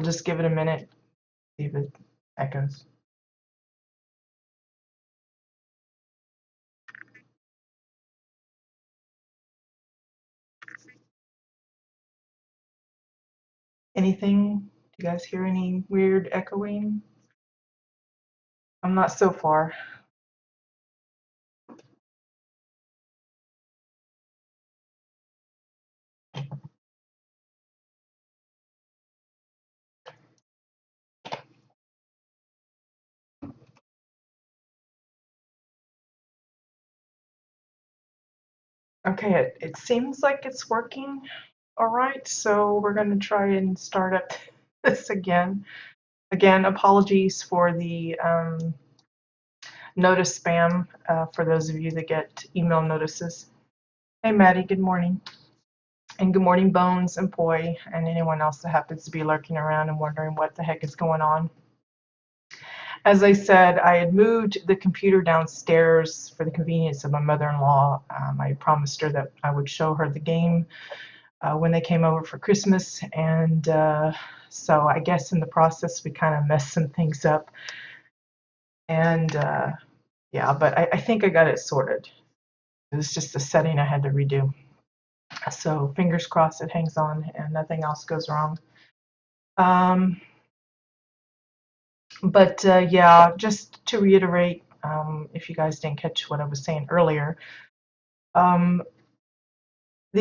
We'll just give it a minute, see if it echoes. Anything? Do you guys hear any weird echoing? I'm not so far. Okay, it seems like it's working all right, so we're going to try and start up this again. Again, apologies for the notice spam for those of you that get email notices. Hey, Maddie, good morning. And good morning, Bones and Poi, and anyone else that happens to be lurking around and wondering what the heck is going on. As I said, I had moved the computer downstairs for the convenience of my mother-in-law. I promised her that I would show her the game when they came over for Christmas, and so I guess in the process we kind of messed some things up. And yeah, but I think I got it sorted. It was just a setting I had to redo. So fingers crossed it hangs on and nothing else goes wrong. But yeah, just to reiterate, if you guys didn't catch what I was saying earlier, the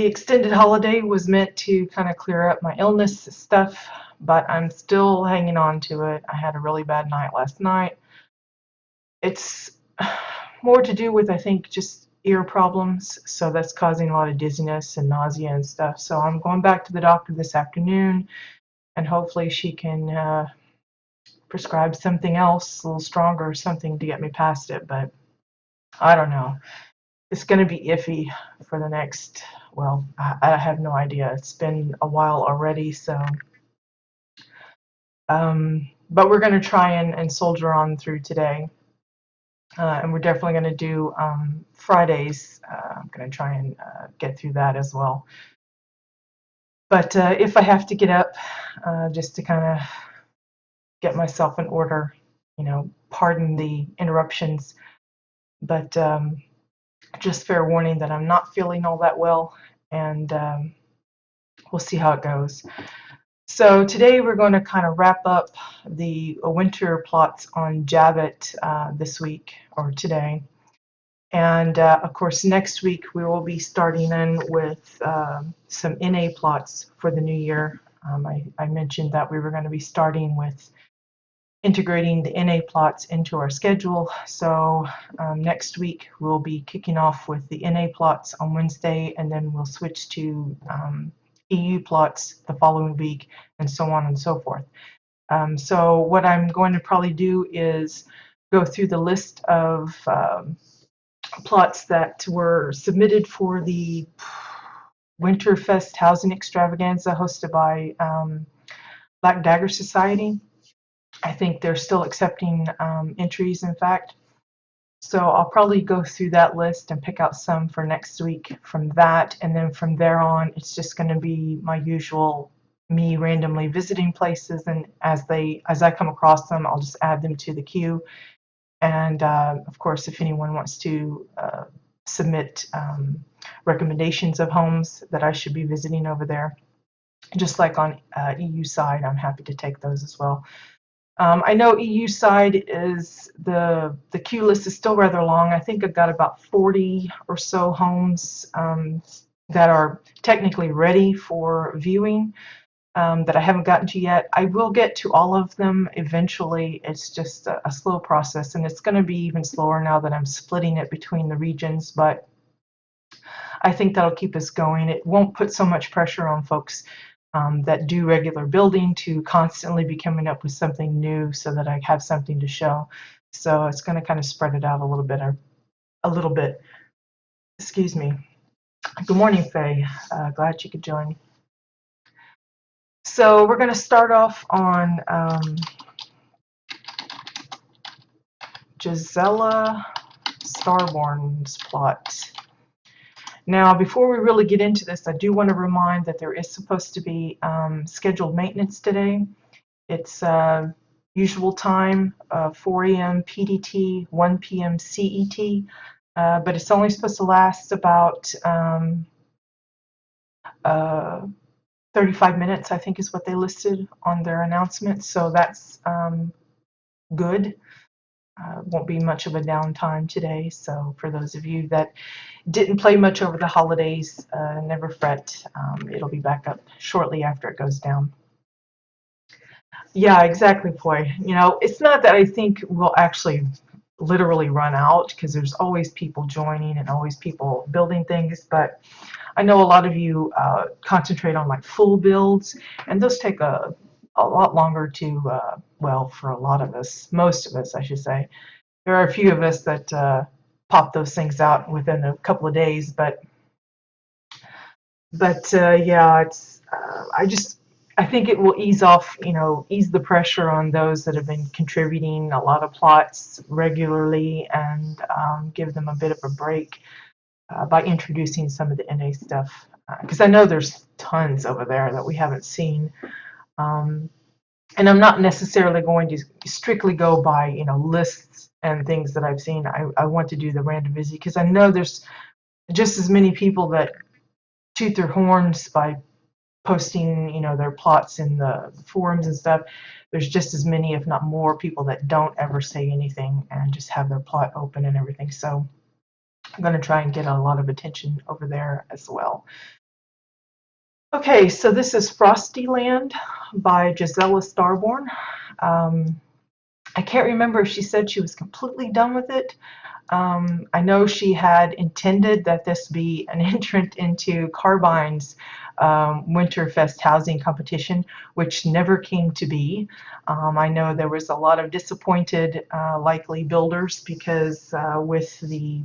extended holiday was meant to kind of clear up my illness stuff, but I'm still hanging on to it. I had a really bad night last night. It's more to do with, I think, just ear problems, so that's causing a lot of dizziness and nausea and stuff. So I'm going back to the doctor this afternoon, and hopefully she can prescribe something else, a little stronger or something to get me past it, but I don't know. It's going to be iffy for the next, well, I have no idea. It's been a while already, so. But we're going to try and soldier on through today. And we're definitely going to do Fridays. I'm going to try and get through that as well. But if I have to get up just to kind of get myself in order, you know, pardon the interruptions, but just fair warning that I'm not feeling all that well, and we'll see how it goes. So today we're going to kind of wrap up the winter plots on Jabbit this week, or today. And of course next week we will be starting in with some NA plots for the new year. I mentioned that we were going to be starting with integrating the NA plots into our schedule. So next week we'll be kicking off with the NA plots on Wednesday, and then we'll switch to EU plots the following week, and so on and so forth. So what I'm going to probably do is go through the list of plots that were submitted for the Winterfest Housing Extravaganza hosted by Black Dagger Society. I think they're still accepting entries, in fact. So I'll probably go through that list and pick out some for next week from that, and then from there on it's just going to be my usual me randomly visiting places, and as I come across them, I'll just add them to the queue. And of course, if anyone wants to submit recommendations of homes that I should be visiting over there, just like on EU side, I'm happy to take those as well. I know EU side is the queue list is still rather long. I think I've got about 40 or so homes that are technically ready for viewing that I haven't gotten to yet. I will get to all of them eventually. It's just a slow process, and it's going to be even slower now that I'm splitting it between the regions, but I think that'll keep us going. It won't put so much pressure on folks that do regular building to constantly be coming up with something new so that I have something to show. So it's going to kind of spread it out a little bit. Excuse me. Good morning, Faye. Glad you could join. So we're going to start off on Gisela Starborn's plot. Now, before we really get into this, I do want to remind that there is supposed to be scheduled maintenance today. It's usual time, 4 a.m. PDT, 1 p.m. CET, but it's only supposed to last about uh, 35 minutes, I think is what they listed on their announcement. So that's good. Won't be much of a downtime today. So for those of you that didn't play much over the holidays, never fret. It'll be back up shortly after it goes down. Yeah, exactly, Ploy. You know, it's not that I think we'll actually literally run out, because there's always people joining and always people building things, but I know a lot of you concentrate on like full builds, and those take a lot longer to, well, for a lot of us, most of us, I should say. There are a few of us that pop those things out within a couple of days, but yeah, it's I think it will ease off, you know, ease the pressure on those that have been contributing a lot of plots regularly, and give them a bit of a break by introducing some of the NA stuff, because I know there's tons over there that we haven't seen. And I'm not necessarily going to strictly go by, you know, lists and things that I've seen. I want to do the random visit, because I know there's just as many people that toot their horns by posting, you know, their plots in the forums and stuff. There's just as many, if not more, people that don't ever say anything and just have their plot open and everything. So I'm going to try and get a lot of attention over there as well. Okay, so this is Frostyland by Gisela Starborn. I can't remember if she said she was completely done with it. I know she had intended that this be an entrant into Carbine's Winterfest housing competition, which never came to be. I know there was a lot of disappointed likely builders, because with the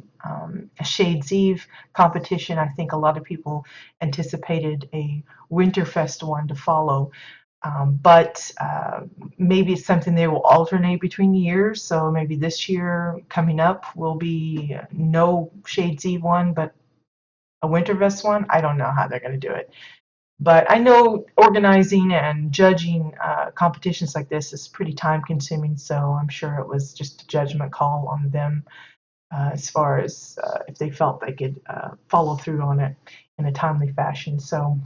Shades Eve competition, I think a lot of people anticipated a Winterfest one to follow. But maybe it's something they will alternate between years. So maybe this year coming up will be no Shades Eve one, but a Winterfest one. I don't know how they're going to do it. But I know organizing and judging competitions like this is pretty time consuming. So I'm sure it was just a judgment call on them as far as if they felt they could follow through on it in a timely fashion. So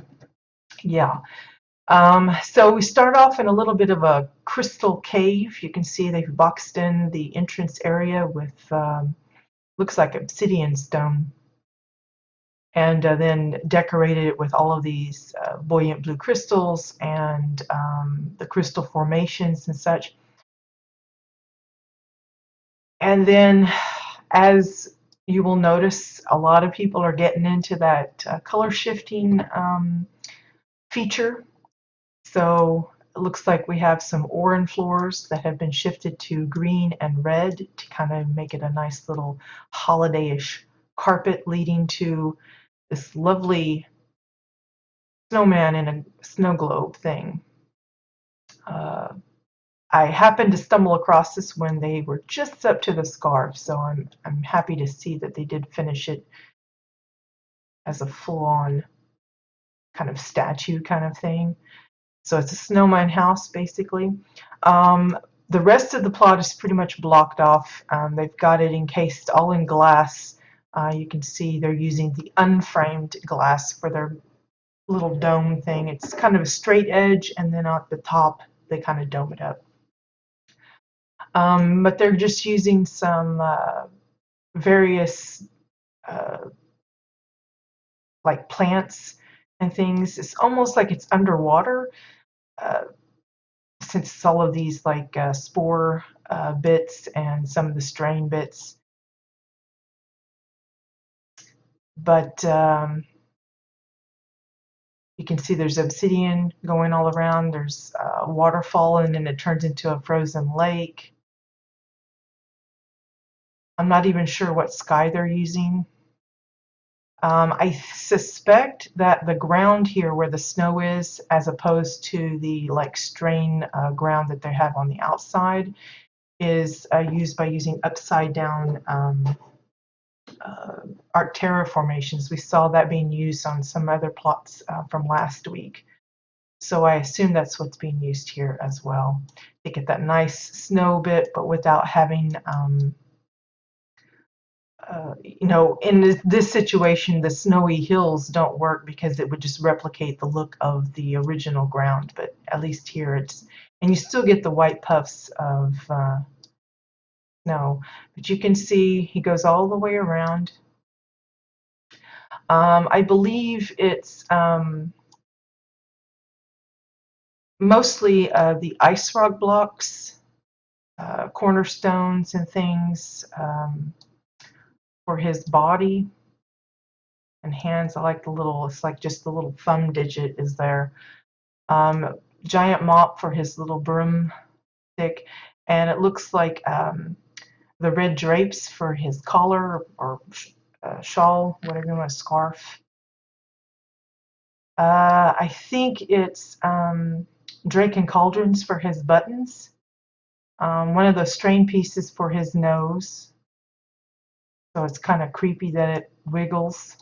yeah. So we start off in a little bit of a crystal cave. You can see they've boxed in the entrance area with looks like obsidian stone, and then decorated it with all of these buoyant blue crystals and the crystal formations and such. And then, as you will notice, a lot of people are getting into that color shifting feature. So it looks like we have some orange floors that have been shifted to green and red to kind of make it a nice little holiday-ish carpet, leading to this lovely snowman in a snow globe thing. I happened to stumble across this when they were just up to the scarf, so I'm happy to see that they did finish it as a full-on kind of statue kind of thing. So it's a snowman house, basically. The rest of the plot is pretty much blocked off. They've got it encased all in glass. You can see they're using the unframed glass for their little dome thing. It's kind of a straight edge, and then at the top, they kind of dome it up. But they're just using some various like plants and things. It's almost like it's underwater. Since it's all of these like spore bits and some of the strain bits. But you can see there's obsidian going all around. There's a waterfall, and then it turns into a frozen lake. I'm not even sure what sky they're using. I suspect that the ground here where the snow is, as opposed to the like strain ground that they have on the outside, is used by using upside down Arcterra formations. We saw that being used on some other plots from last week. So I assume that's what's being used here as well. They get that nice snow bit, but without having, you know, in this situation, the snowy hills don't work because it would just replicate the look of the original ground. But at least here it's, and you still get the white puffs of snow. But you can see he goes all the way around. I believe it's mostly the ice rock blocks, cornerstones and things for his body and hands. I like the little, it's like just the little thumb digit is there. Giant mop for his little broomstick, and it looks like the red drapes for his collar or shawl, whatever you want, scarf. I think it's Drake and Cauldrons for his buttons. One of those strain pieces for his nose. So it's kind of creepy that it wiggles.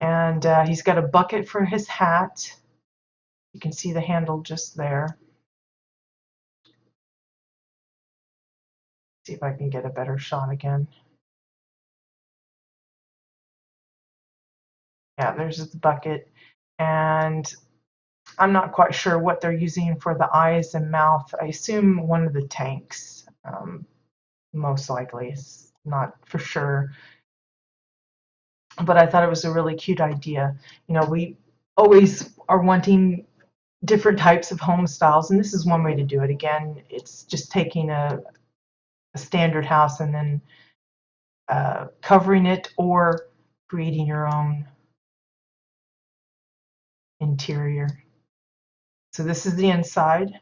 And he's got a bucket for his hat. You can see the handle just there. See if I can get a better shot again. Yeah, there's the bucket. And I'm not quite sure what they're using for the eyes and mouth. I assume one of the tanks, most likely. It's not for sure. But I thought it was a really cute idea. You know, we always are wanting different types of home styles, and this is one way to do it. Again, it's just taking a standard house and then covering it or creating your own interior. So this is the inside.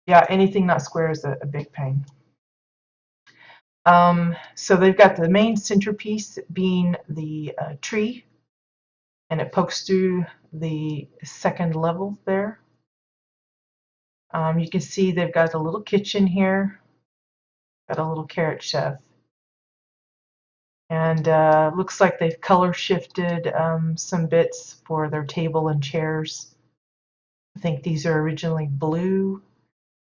Yeah, anything not square is a big pain. So they've got the main centerpiece being the tree, and it pokes through the second level there. You can see they've got a little kitchen here, got a little carrot chef. And looks like they've color shifted some bits for their table and chairs. I think these are originally blue.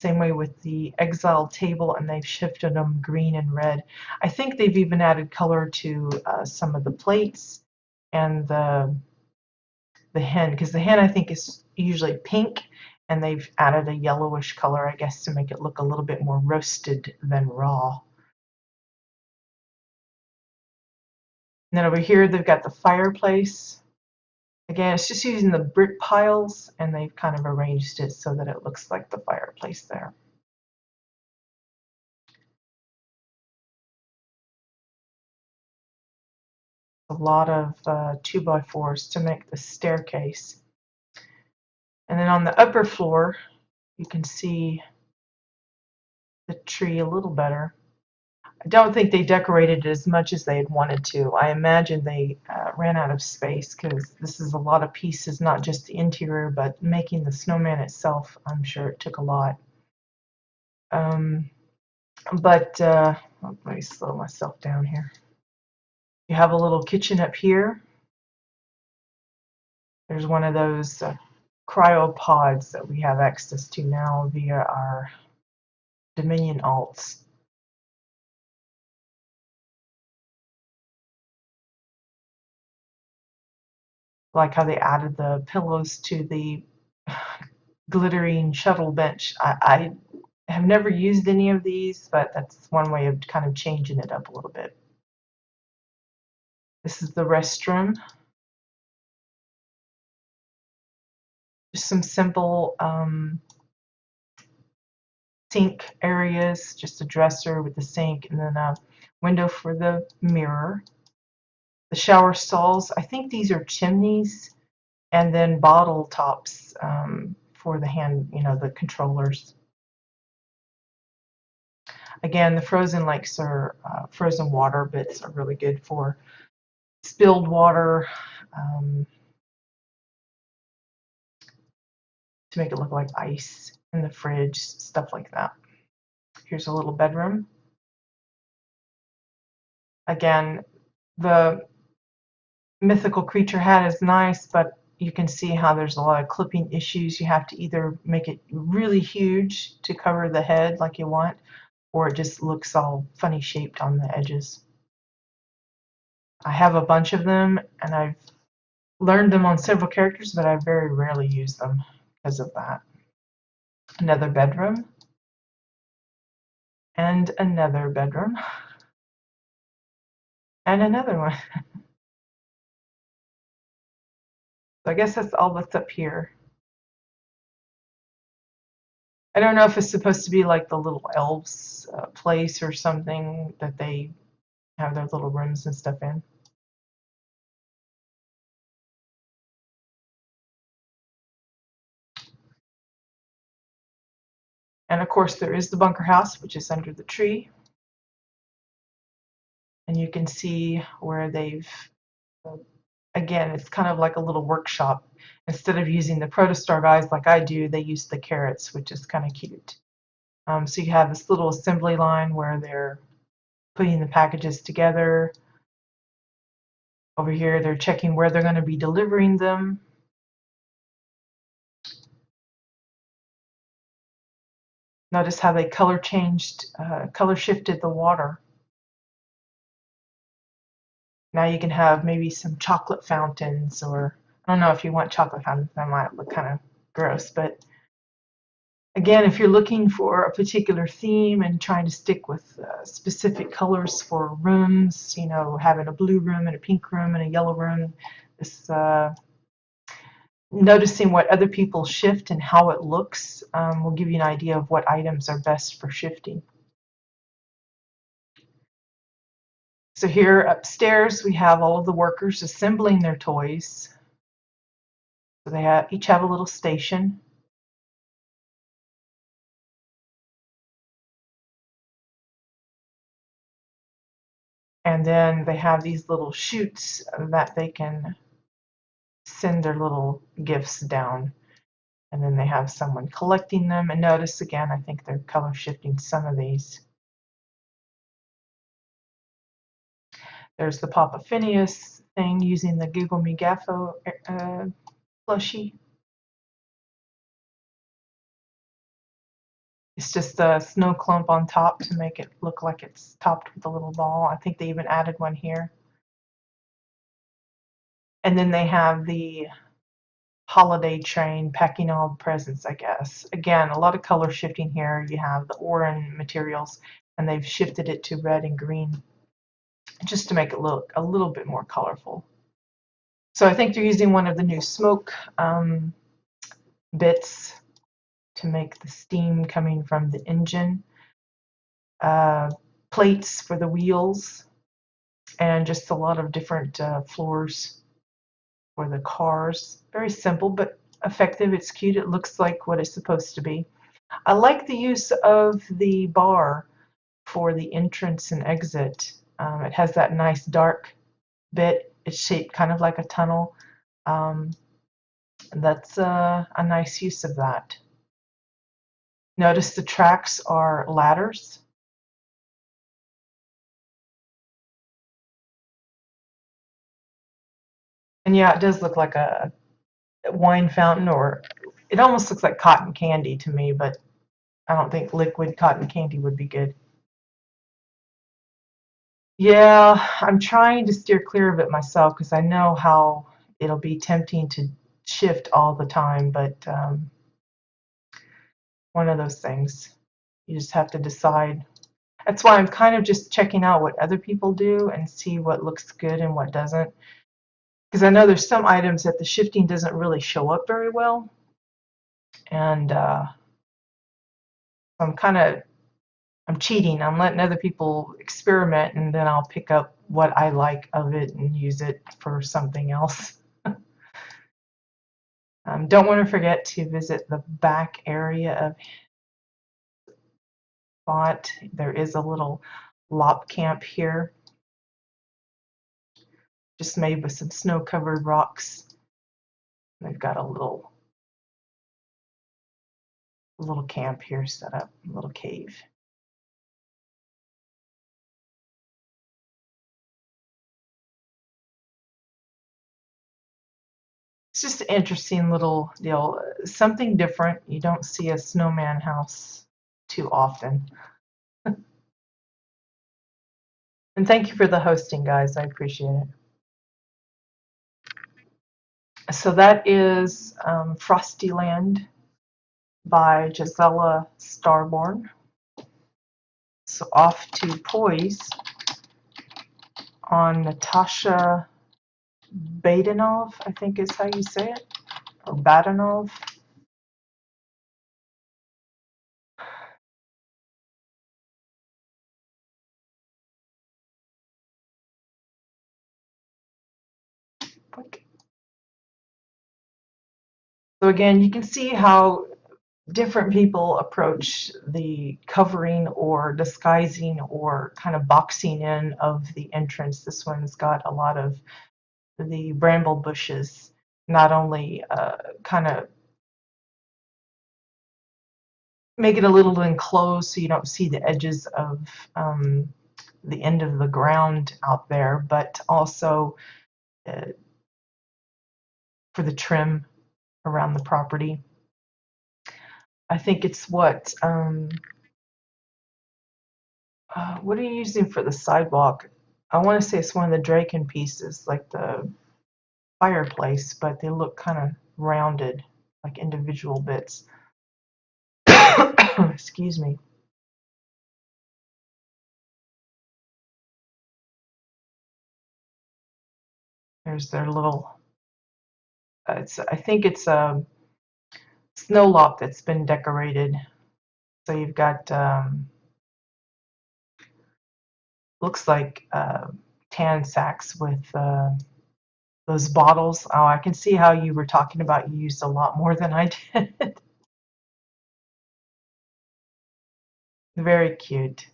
Same way with the exile table, and they've shifted them green and red. I think they've even added color to some of the plates and the hen, because the hen I think is usually pink, and they've added a yellowish color, I guess, to make it look a little bit more roasted than raw. And then over here they've got the fireplace. Again, it's just using the brick piles, and they've kind of arranged it so that it looks like the fireplace there. A lot of 2x4s to make the staircase. And then on the upper floor, you can see the tree a little better. I don't think they decorated it as much as they had wanted to. I imagine they ran out of space because this is a lot of pieces, not just the interior, but making the snowman itself. I'm sure it took a lot. Let me slow myself down here. You have a little kitchen up here. There's one of those cryopods that we have access to now via our Dominion alts. Like how they added the pillows to the glittering shuttle bench. I have never used any of these, but that's one way of kind of changing it up a little bit. This is the restroom. Just some simple sink areas, just a dresser with the sink, and then a window for the mirror. The shower stalls, I think these are chimneys, and then bottle tops for the hand, you know, the controllers. Again, the frozen lakes are frozen water bits are really good for spilled water, to make it look like ice in the fridge, stuff like that. Here's a little bedroom. Again, The mythical creature hat is nice, but you can see how there's a lot of clipping issues. You have to either make it really huge to cover the head like you want, or it just looks all funny shaped on the edges. I have a bunch of them, and I've learned them on several characters, but I very rarely use them because of that. Another bedroom, and another bedroom, and another one. So I guess that's all that's up here. I don't know if it's supposed to be like the little elves place or something that they have their little rooms and stuff in. And of course there is the bunker house, which is under the tree. And you can see where they've, again, it's kind of like a little workshop. Instead of using the protostar guys like I do, they use the carrots, which is kind of cute. So you have this little assembly line where they're putting the packages together. Over here, they're checking where they're going to be delivering them. Notice how they color shifted the water. Now you can have maybe some chocolate fountains, or I don't know if you want chocolate fountains, that might look kind of gross, but again, if you're looking for a particular theme and trying to stick with specific colors for rooms, you know, having a blue room and a pink room and a yellow room, this noticing what other people shift and how it looks will give you an idea of what items are best for shifting. So here upstairs we have all of the workers assembling their toys. So they each have a little station. And then they have these little chutes that they can send their little gifts down. And then they have someone collecting them. And notice again, I think they're color shifting some of these. There's the Papa Phineas thing using the Google Me Gaffo plushie. It's just a snow clump on top to make it look like it's topped with a little ball. I think they even added one here. And then they have the holiday train packing all the presents, I guess. Again, a lot of color shifting here. You have the orange materials, and they've shifted it to red and green just to make it look a little bit more colorful. So I think they're using one of the new smoke bits to make the steam coming from the engine. Plates for the wheels, and just a lot of different floors for the cars. Very simple but effective. It's cute. It looks like what it's supposed to be. I like the use of the bar for the entrance and exit. It has that nice dark bit. It's shaped kind of like a tunnel. That's a nice use of that. Notice the tracks are ladders. And yeah, it does look like a wine fountain, or it almost looks like cotton candy to me, but I don't think liquid cotton candy would be good. Yeah, I'm trying to steer clear of it myself because I know how it'll be tempting to shift all the time, but one of those things. You just have to decide. That's why I'm kind of just checking out what other people do and see what looks good and what doesn't. Because I know there's some items that the shifting doesn't really show up very well. And I'm cheating. I'm letting other people experiment, and then I'll pick up what I like of it and use it for something else. Don't want to forget to visit the back area of Spot. There is a little lop camp here, just made with some snow-covered rocks. They've got a little camp here set up, a little cave. It's just an interesting little deal. Something different. You don't see a snowman house too often. And thank you for the hosting, guys. I appreciate it. So that is Frostyland by Gisela Starborn. So off to Poise on Natasha Badanov, I think is how you say it, or Badanov. So again, you can see how different people approach the covering or disguising or kind of boxing in of the entrance. This one's got a lot of the bramble bushes, not only kind of make it a little enclosed so you don't see the edges of the end of the ground out there, but also for the trim around the property. I think it's what are you using for the sidewalk? I want to say it's one of the Draken pieces, like the fireplace, but they look kind of rounded, like individual bits. Excuse me. There's their little, I think it's a snow loft that's been decorated. So you've got, looks like tan sacks with those bottles. Oh, I can see how you were talking about you used a lot more than I did. Very cute.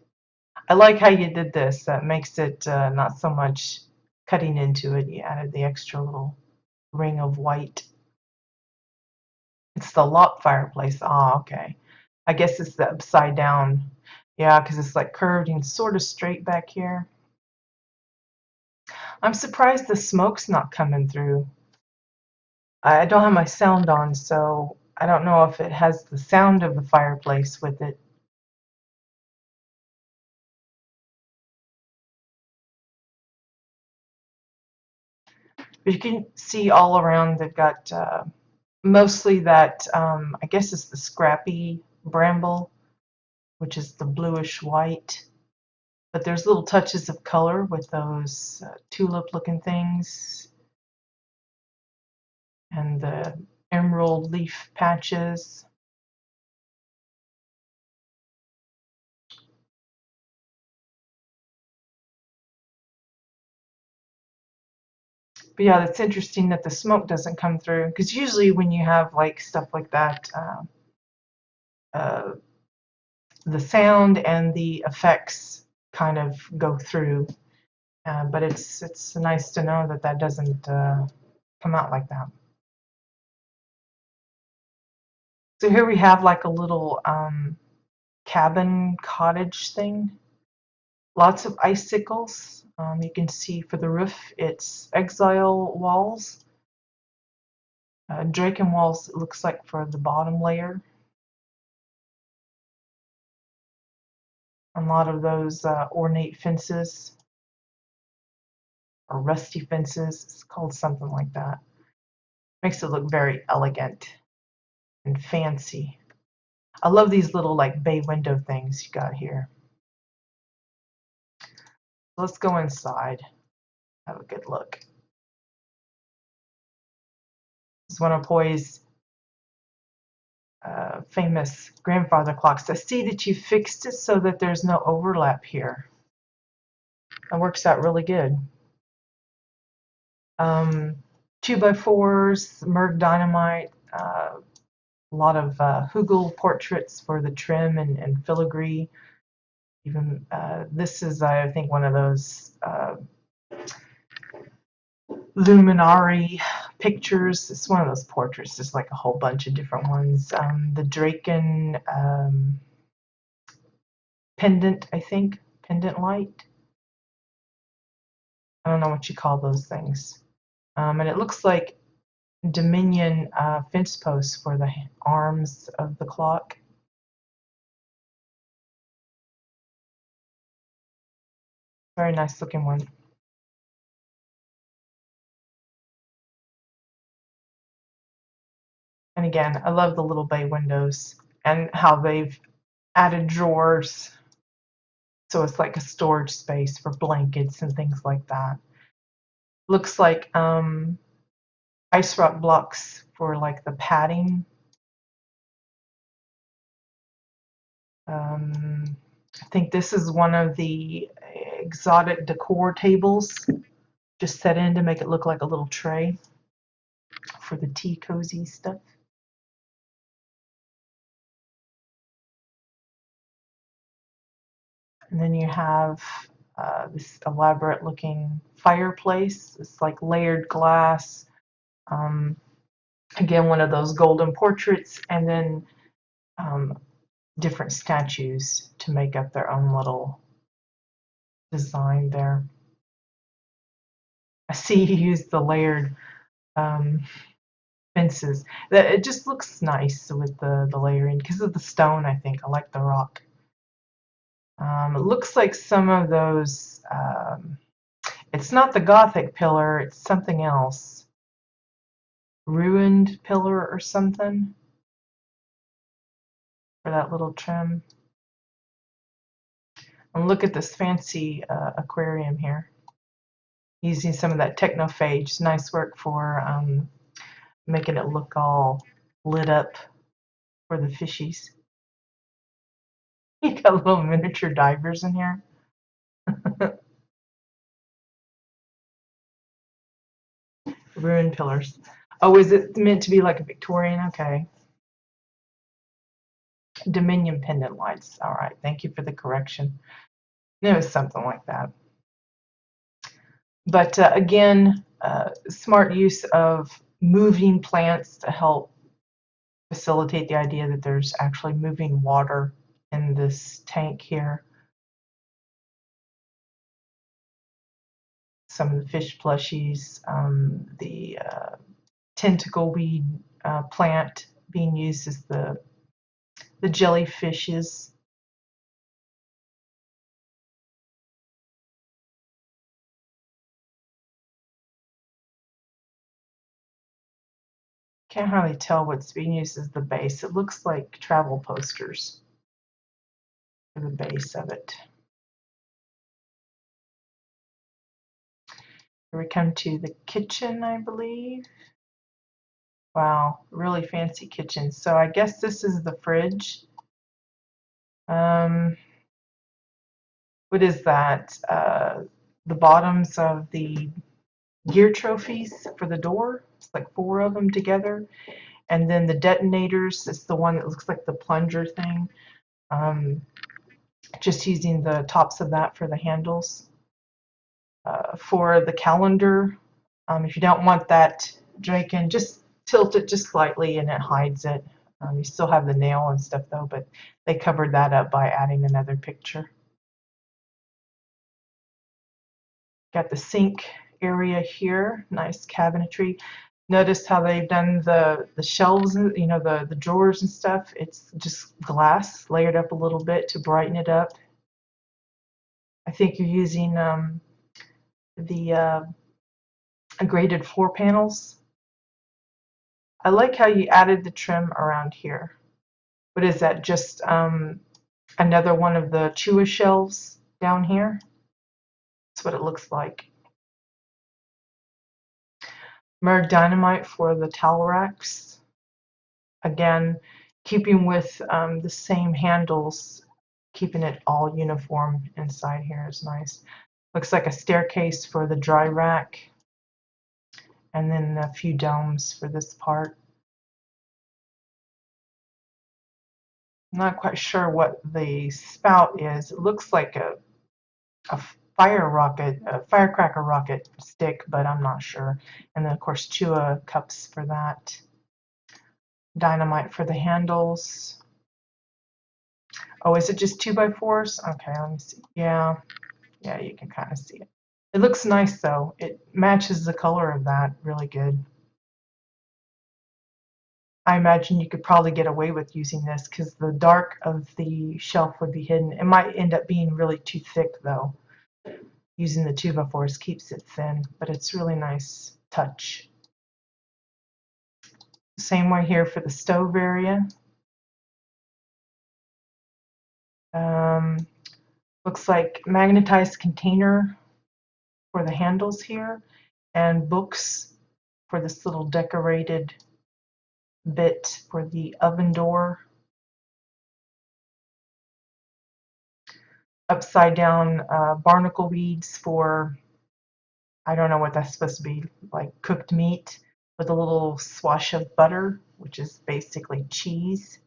I like how you did this. That makes it not so much cutting into it. You added the extra little ring of white. It's the lop fireplace. Ah, okay. I guess it's the upside down. Yeah, because it's like curved and sort of straight back here. I'm surprised the smoke's not coming through. I don't have my sound on, so I don't know if it has the sound of the fireplace with it. But you can see all around they've got mostly that, I guess it's the scrappy bramble, which is the bluish white. But there's little touches of color with those tulip looking things and the emerald leaf patches. But yeah, it's interesting that the smoke doesn't come through, because usually when you have like stuff like that, uh, the sound and the effects kind of go through. But it's nice to know that that doesn't come out like that. So here we have like a little cabin cottage thing. Lots of icicles. You can see for the roof, it's exile walls. Draken walls, it looks like, for the bottom layer. A lot of those ornate fences, or rusty fences, it's called something like that. Makes it look very elegant and fancy. I love these little like bay window things you got here. Let's go inside, have a good look. This is one of Poy's famous grandfather clocks. I see that you fixed it so that there's no overlap here. That works out really good. 2x4s, Merg Dynamite, a lot of Hugel portraits for the trim and filigree. Even this is, I think, one of those luminary pictures. It's one of those portraits. There's like a whole bunch of different ones. The Draken pendant, I think, pendant light. I don't know what you call those things. And it looks like Dominion fence posts for the arms of the clock. Very nice looking one. And again, I love the little bay windows and how they've added drawers. So it's like a storage space for blankets and things like that. Looks like ice rock blocks for like the padding. I think this is one of the exotic decor tables, just set in to make it look like a little tray for the tea cozy stuff. And then you have this elaborate looking fireplace. It's like layered glass. Again, one of those golden portraits, and then different statues to make up their own little design there. I see you use the layered fences. It just looks nice with the layering because of the stone, I think. I like the rock. It looks like some of those, it's not the Gothic pillar, it's something else. Ruined pillar or something for that little trim. And look at this fancy aquarium here. Using some of that technophage. Nice work for making it look all lit up for the fishies. You got little miniature divers in here. Ruined pillars. Oh, is it meant to be like a Victorian? Okay. Dominion pendant lights. All right. Thank you for the correction. It was something like that. But again, smart use of moving plants to help facilitate the idea that there's actually moving water in this tank here. Some of the fish plushies, the tentacle weed plant being used as the jellyfishes. Can't hardly tell what's being used as the base. It looks like travel posters for the base of it. Here we come to the kitchen, I believe. Wow, really fancy kitchen. So I guess this is the fridge. What is that? The bottoms of the gear trophies for the door. It's like 4 of them together. And then the detonators is the one that looks like the plunger thing. Just using the tops of that for the handles. For the calendar, if you don't want that Draken, just tilt it just slightly and it hides it. You still have the nail and stuff though, but they covered that up by adding another picture. Got the sink area here, nice cabinetry. Notice how they've done the shelves, you know, the drawers and stuff. It's just glass layered up a little bit to brighten it up. I think you're using the graded floor panels. I like how you added the trim around here. What is that? Just another one of the Chua shelves down here. That's what it looks like. Merg dynamite for the towel racks. Again, keeping with the same handles, keeping it all uniform inside here is nice. Looks like a staircase for the dry rack. And then a few domes for this part. I'm not quite sure what the spout is. It looks like a firecracker rocket stick, but I'm not sure. And then of course Chua cups for that. Dynamite for the handles. Oh, is it just 2x4s? Okay, let me see. Yeah, you can kind of see it. It looks nice though. It matches the color of that really good. I imagine you could probably get away with using this because the dark of the shelf would be hidden. It might end up being really too thick though. Using the 2x4s keeps it thin, but it's really nice touch. Same way here for the stove area. Looks like magnetized container for the handles here, and books for this little decorated bit for the oven door. Upside down barnacle weeds for, I don't know what that's supposed to be, like cooked meat with a little swash of butter, which is basically cheese.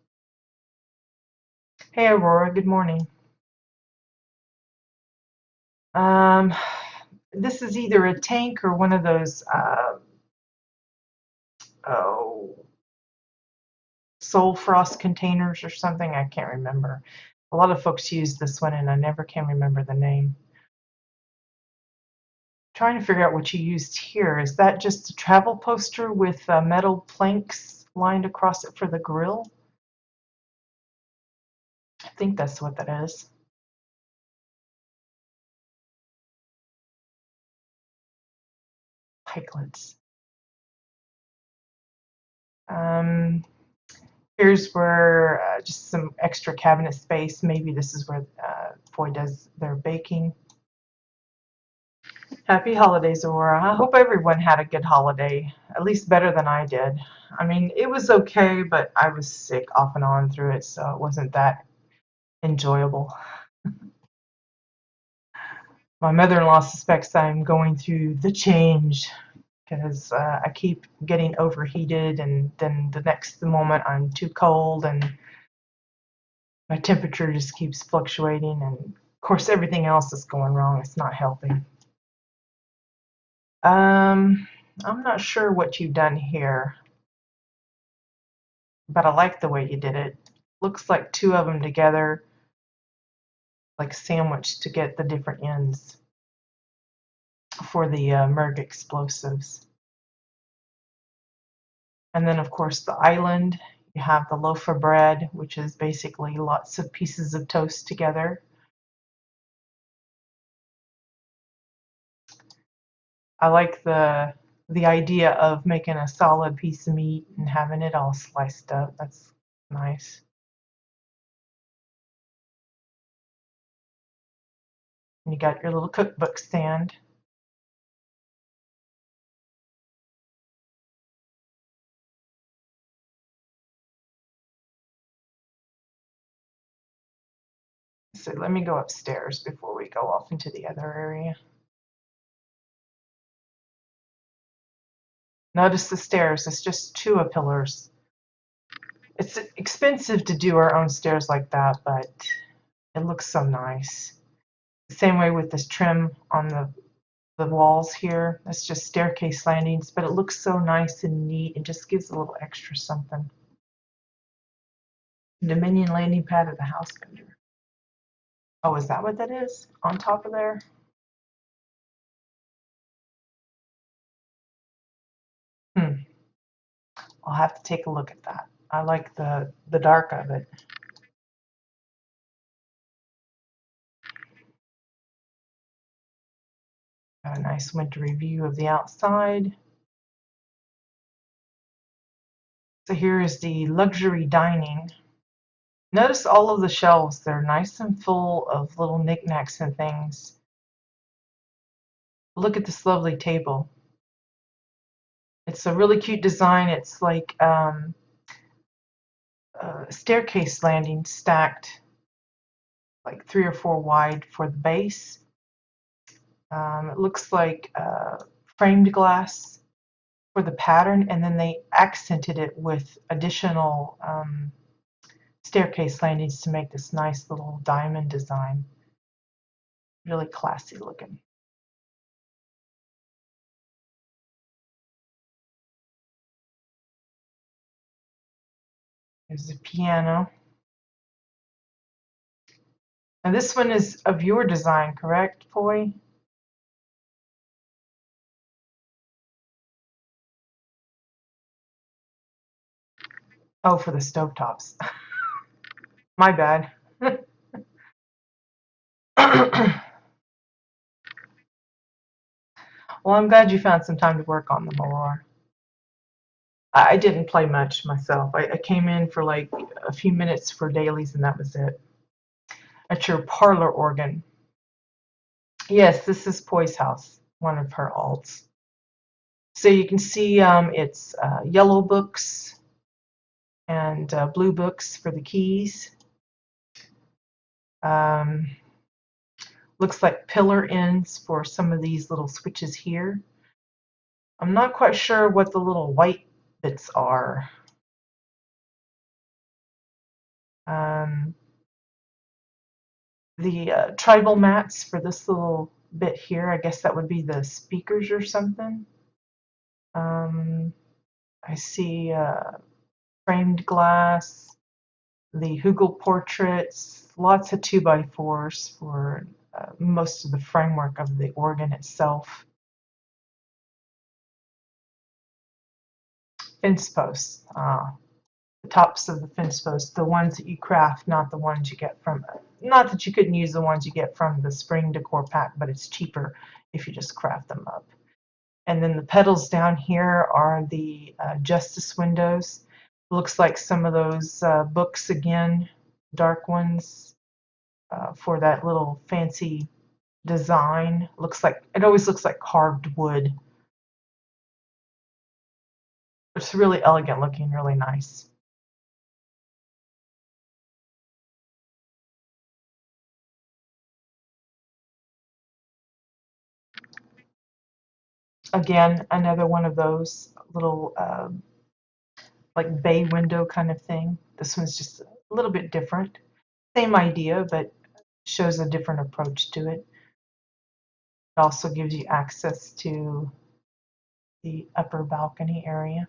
Hey Aurora, good morning. This is either a tank or one of those Soul Frost containers or something. I can't remember. A lot of folks use this one and I never can remember the name. Trying to figure out what you used here. Is that just a travel poster with metal planks lined across it for the grill? I think that's what that is. Pikelets. Here's where just some extra cabinet space. Maybe this is where Foy does their baking. Happy holidays, Aurora. I hope everyone had a good holiday, at least better than I did. I mean, it was okay, but I was sick off and on through it, so it wasn't that enjoyable. My mother-in-law suspects I'm going through the change because I keep getting overheated, and then the next moment I'm too cold, and my temperature just keeps fluctuating, and of course everything else is going wrong. It's not helping. I'm not sure what you've done here, but I like the way you did it. Looks like two of them together, like sandwiched to get the different ends for the Merg explosives. And then of course the island, you have the loaf of bread, which is basically lots of pieces of toast together. I like the idea of making a solid piece of meat and having it all sliced up. That's nice. And you got your little cookbook stand. So let me go upstairs before we go off into the other area. Notice the stairs, it's just two pillars. It's expensive to do our own stairs like that, but it looks so nice. The same way with this trim on the walls here. It's just staircase landings, but it looks so nice and neat. It just gives a little extra something. Dominion landing pad of the house builder. Oh, is that what that is? On top of there? I'll have to take a look at that. I like the dark of it. Got a nice wintry view of the outside. So here is the luxury dining. Notice all of the shelves. They're nice and full of little knickknacks and things. Look at this lovely table. It's a really cute design. It's like staircase landing stacked like 3 or 4 wide for the base. It looks like framed glass for the pattern, and then they accented it with additional staircase landings to make this nice little diamond design. Really classy looking. There's the piano. And this one is of your design, correct, Foy? Oh, for the stovetops. My bad. Well, I'm glad you found some time to work on them, Aurora. I didn't play much myself. I came in for like a few minutes for dailies and that was it. At your parlor organ. Yes, this is Poi's house, one of her alts. So you can see it's yellow books and blue books for the keys. Um, looks like pillar ends for some of these little switches here. I'm not quite sure what the little white bits are. Um, the tribal mats for this little bit here, I guess that would be the speakers or something. I see framed glass, the Hugel portraits, lots of 2x4s for most of the framework of the organ itself. Fence posts, the tops of the fence posts, the ones that you craft, not the ones you get from, not that you couldn't use the ones you get from the spring decor pack, but it's cheaper if you just craft them up. And then the pedals down here are the justice windows. Looks like some of those books again, dark ones, for that little fancy design. Looks like, it always looks like carved wood. It's really elegant looking, really nice. Again, another one of those little like bay window kind of thing. This one's just a little bit different. Same idea, but shows a different approach to it. It also gives you access to the upper balcony area.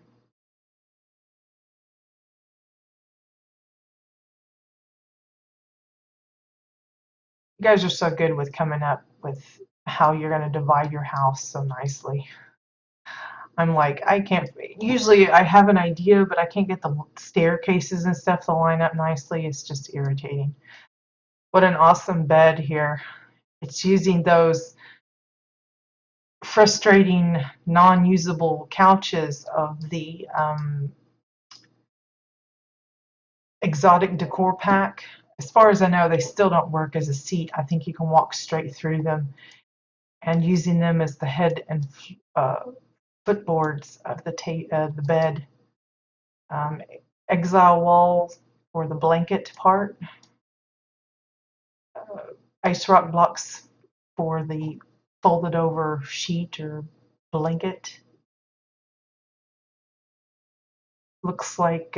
You guys are so good with coming up with how you're going to divide your house so nicely. I'm like, I can't, usually I have an idea, but I can't get the staircases and stuff to line up nicely. It's just irritating. What an awesome bed here. It's using those frustrating non-usable couches of the exotic decor pack. As far as I know, they still don't work as a seat. I think you can walk straight through them, and using them as the head and footboards of the bed. Exile walls for the blanket part. Ice rock blocks for the folded over sheet or blanket. Looks like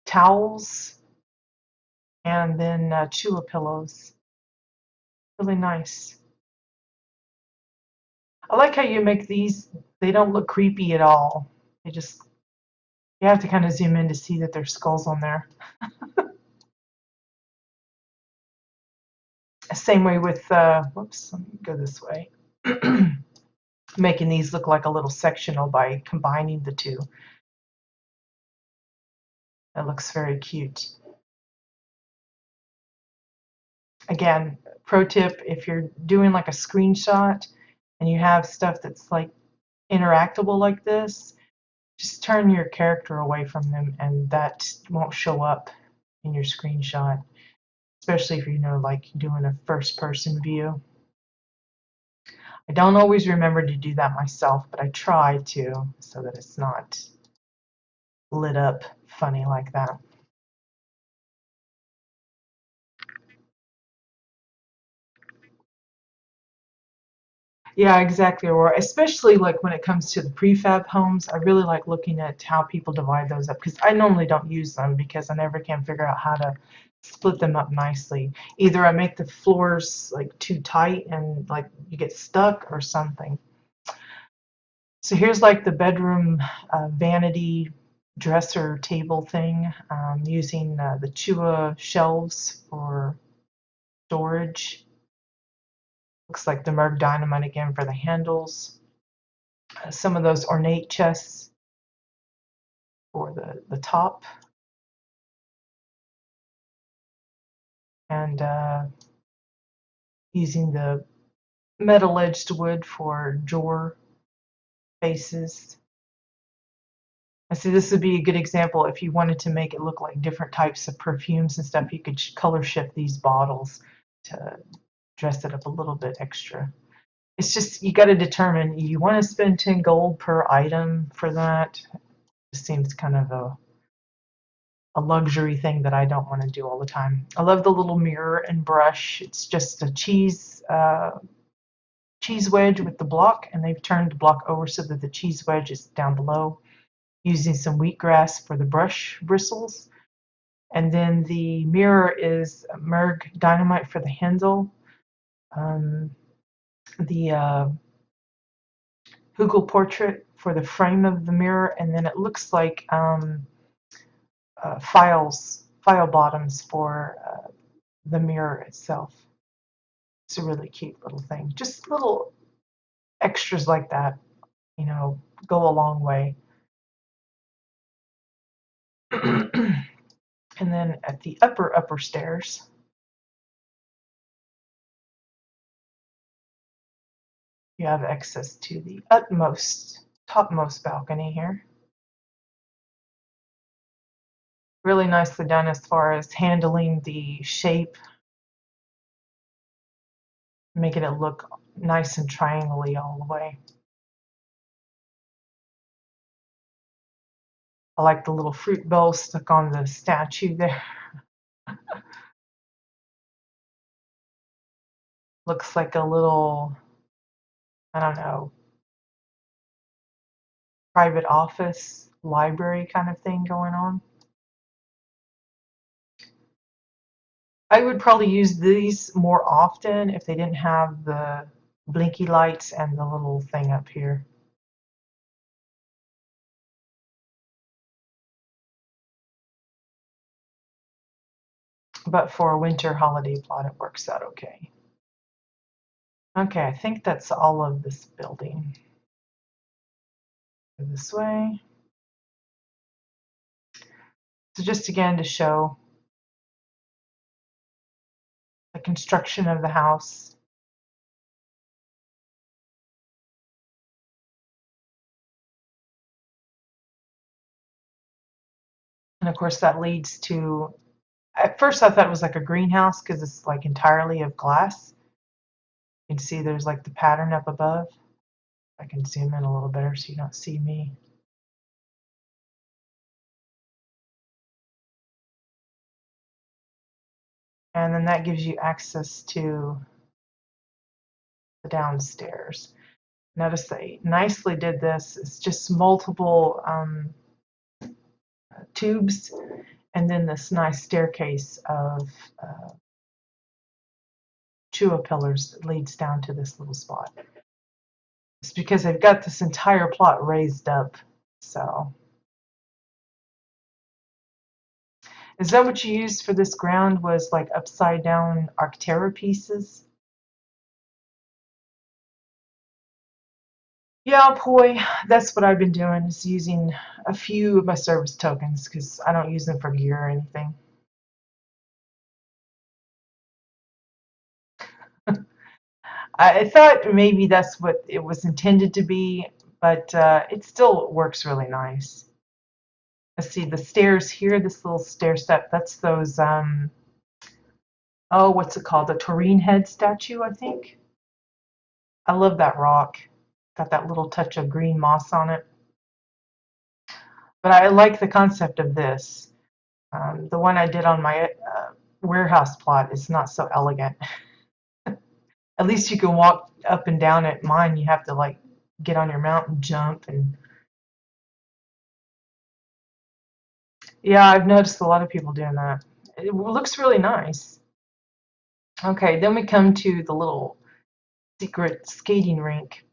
towels and then Chua pillows. Really nice. I like how you make these, they don't look creepy at all. They just, you have to kind of zoom in to see that there's skulls on there. Same way with, whoops, let me go this way. Making these look like a little sectional by combining the two. That looks very cute. Again, pro tip, if you're doing like a screenshot and you have stuff that's like interactable like this, just turn your character away from them and that won't show up in your screenshot, especially if you're like doing a first person view. I don't always remember to do that myself, but I try to so that it's not lit up funny like that. Yeah, exactly. Or especially like when it comes to the prefab homes, I really like looking at how people divide those up because I normally don't use them because I never can figure out how to split them up nicely. Either I make the floors like too tight and like you get stuck or something. So here's like the bedroom vanity dresser table thing, using the Chua shelves for storage. Looks like the Merg Dynamite again for the handles. Some of those ornate chests. for the top, and using the metal edged wood for drawer faces. And so this would be a good example if you wanted to make it look like different types of perfumes and stuff. You could color shift these bottles to dress it up a little bit extra. It's just, you got to determine, you want to spend 10 gold per item for that. It seems kind of a luxury thing that I don't want to do all the time. I love the little mirror and brush. It's just a cheese wedge with the block, and they've turned the block over so that the cheese wedge is down below, using some wheatgrass for the brush bristles. And then the mirror is Merg Dynamite for the handle. The Hugel portrait for the frame of the mirror, and then it looks like file bottoms for the mirror itself. It's a really cute little thing. Just little extras like that, you know, go a long way. And then at the upper stairs, you have access to the topmost balcony here. Really nicely done as far as handling the shape, making it look nice and triangle-y all the way. I like the little fruit bowl stuck on the statue there. Looks like a little, I don't know, private office, library kind of thing going on. I would probably use these more often if they didn't have the blinky lights and the little thing up here. But for a winter holiday plot, it works out okay. Okay, I think that's all of this building. Go this way. So just again to show the construction of the house. And of course that leads to, at first I thought it was like a greenhouse because it's like entirely of glass. You can see there's like the pattern up above. I can zoom in a little better so you don't see me. And then that gives you access to the downstairs. Notice they nicely did this. It's just multiple tubes, and then this nice staircase of chua pillars that leads down to this little spot. It's because they've got this entire plot raised up. So, is that what you used for this ground? Was like upside down Arctera pieces? Yeah, boy, that's what I've been doing, is using a few of my service tokens because I don't use them for gear or anything. I thought maybe that's what it was intended to be, but it still works really nice. Let's see, the stairs here, this little stair step, that's those, oh, what's it called? The Taurine head statue, I think. I love that rock. Got that little touch of green moss on it. But I like the concept of this. The one I did on my warehouse plot is not so elegant. At least you can walk up and down it. Mine, you have to like get on your mount and jump. And yeah, I've noticed a lot of people doing that. It looks really nice. Okay, then we come to the little secret skating rink.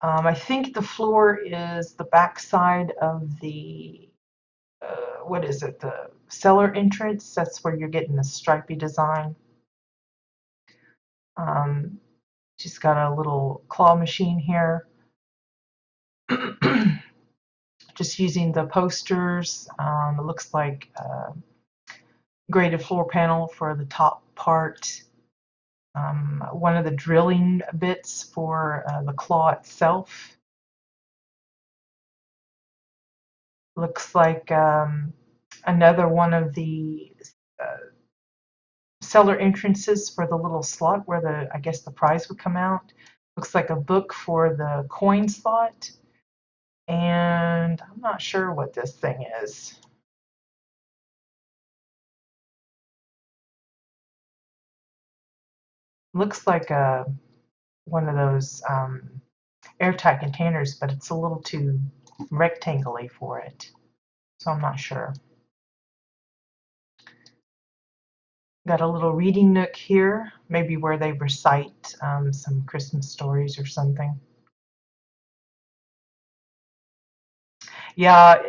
I think the floor is the back side of the, what is it, the cellar entrance. That's where you're getting the stripy design. She's got a little claw machine here. just using the posters. It looks like graded floor panel for the top part. One of the drilling bits for the claw itself. Looks like another one of the cellar entrances for the little slot where I guess the prize would come out. Looks like a book for the coin slot. And I'm not sure what this thing is. Looks like one of those airtight containers, but it's a little too rectangle-y for it. So I'm not sure. Got a little reading nook here, maybe where they recite some Christmas stories or something. Yeah,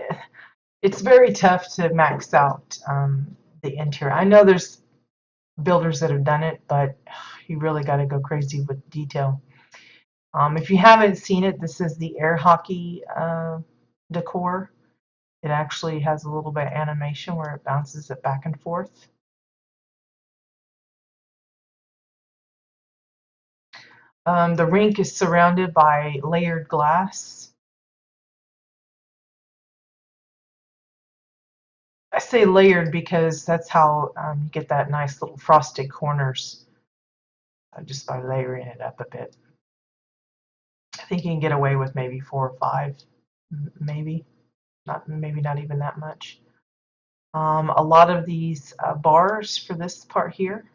it's very tough to max out the interior. I know there's builders that have done it, but you really got to go crazy with detail. If you haven't seen it, this is the air hockey decor. It actually has a little bit of animation where it bounces it back and forth. The rink is surrounded by layered glass. I say layered because that's how you get that nice little frosted corners just by layering it up a bit. I think you can get away with maybe 4 or 5, maybe not even that much. A lot of these bars for this part here.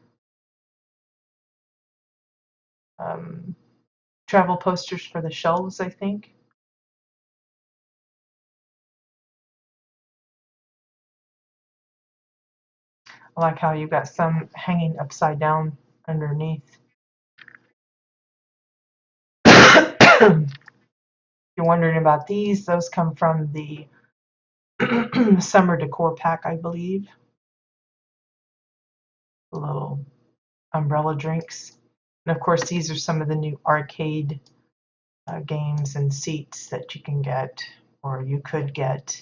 Travel posters for the shelves, I think. I like how you've got some hanging upside down underneath. If you're wondering about these, those come from the summer decor pack, I believe. The little umbrella drinks. And of course, these are some of the new arcade games and seats that you can get, or you could get.